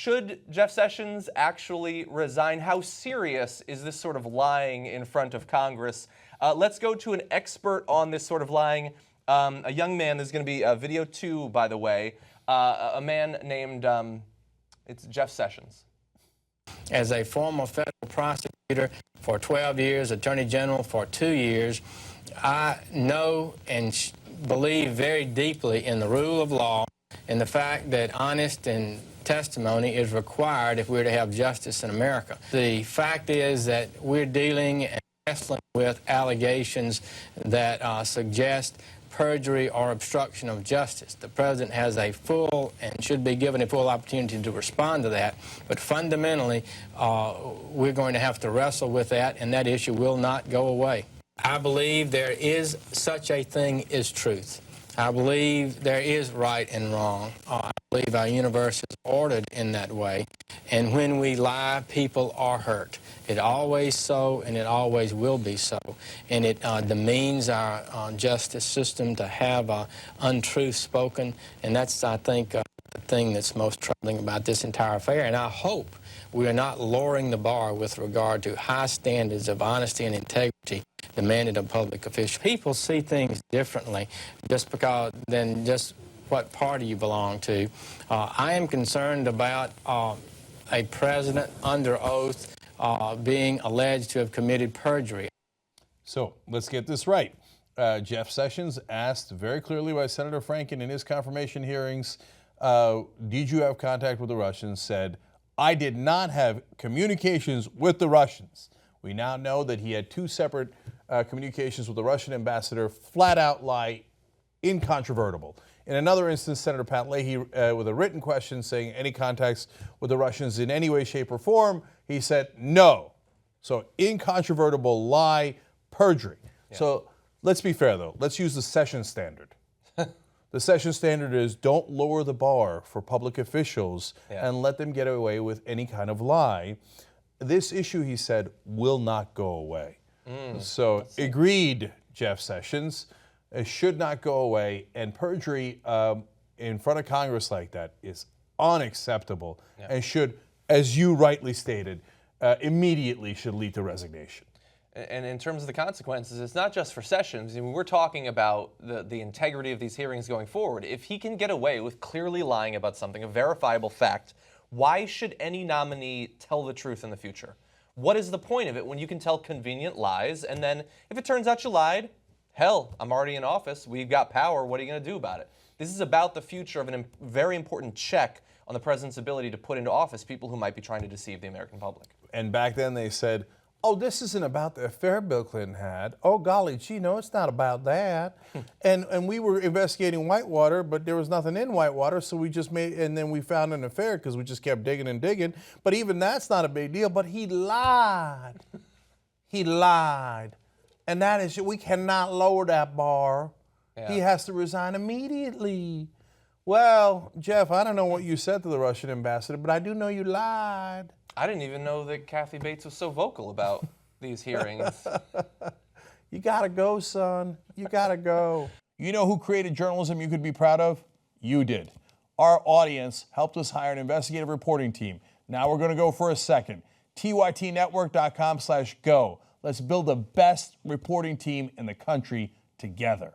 Should Jeff Sessions actually resign? How serious is this sort of lying in front of Congress? Let's go to an expert on this sort of lying. A young man, there's going to be video 2, by the way, a man named, it's Jeff Sessions. As a former federal prosecutor for 12 years, attorney general for 2 years, I know and believe very deeply in the rule of law and the fact that honest and testimony is required if we're to have justice in America. The fact is that we're dealing and wrestling with allegations that suggest perjury or obstruction of justice. The president has a full and should be given a full opportunity to respond to that, but fundamentally we're going to have to wrestle with that, and that issue will not go away. I believe there is such a thing as truth. I believe there is right and wrong. I believe our universe is ordered in that way, and when we lie, people are hurt. It always so, and it always will be so, and it demeans our justice system to have untruth spoken, and that's, I think, the thing that's most troubling about this entire affair. And I hope we are not lowering the bar with regard to high standards of honesty and integrity demanded of public officials. People see things differently than just what party you belong to. I am concerned about a president under oath being alleged to have committed perjury. So let's get this right. Jeff Sessions asked very clearly by Senator Franken in his confirmation hearings, did you have contact with the Russians? Said, I did not have communications with the Russians. We now know that he had 2 separate communications with the Russian ambassador, flat out lie, incontrovertible. In another instance, Senator Pat Leahy, with a written question saying any contacts with the Russians in any way, shape, or form, he said no. So incontrovertible lie, perjury. Yeah. So let's be fair, though. Let's use the Sessions standard. The Sessions standard is don't lower the bar for public officials and let them get away with any kind of lie. This issue, he said, will not go away. So agreed, Jeff Sessions. It should not go away, and perjury in front of Congress like that is unacceptable and should, as you rightly stated, immediately should lead to resignation. And in terms of the consequences, it's not just for Sessions. I mean, we're talking about the integrity of these hearings going forward. If he can get away with clearly lying about something, a verifiable fact, why should any nominee tell the truth in the future? What is the point of it when you can tell convenient lies, and then if it turns out you lied, hell, I'm already in office, we've got power, what are you going to do about it? This is about the future of a very important check on the president's ability to put into office people who might be trying to deceive the American public. And back then they said, oh, this isn't about the affair Bill Clinton had. Oh, golly, gee, no, it's not about that. and we were investigating Whitewater, but there was nothing in Whitewater, so we just and then we found an affair because we just kept digging and digging. But even that's not a big deal, but he lied. He lied. And that is, we cannot lower that bar. Yeah. He has to resign immediately. Well, Jeff, I don't know what you said to the Russian ambassador, but I do know you lied. I didn't even know that Kathy Bates was so vocal about these hearings. You gotta go, son. You gotta go. You know who created journalism you could be proud of? You did. Our audience helped us hire an investigative reporting team. Now we're gonna go for a second. tytnetwork.com/go. Let's build the best reporting team in the country together.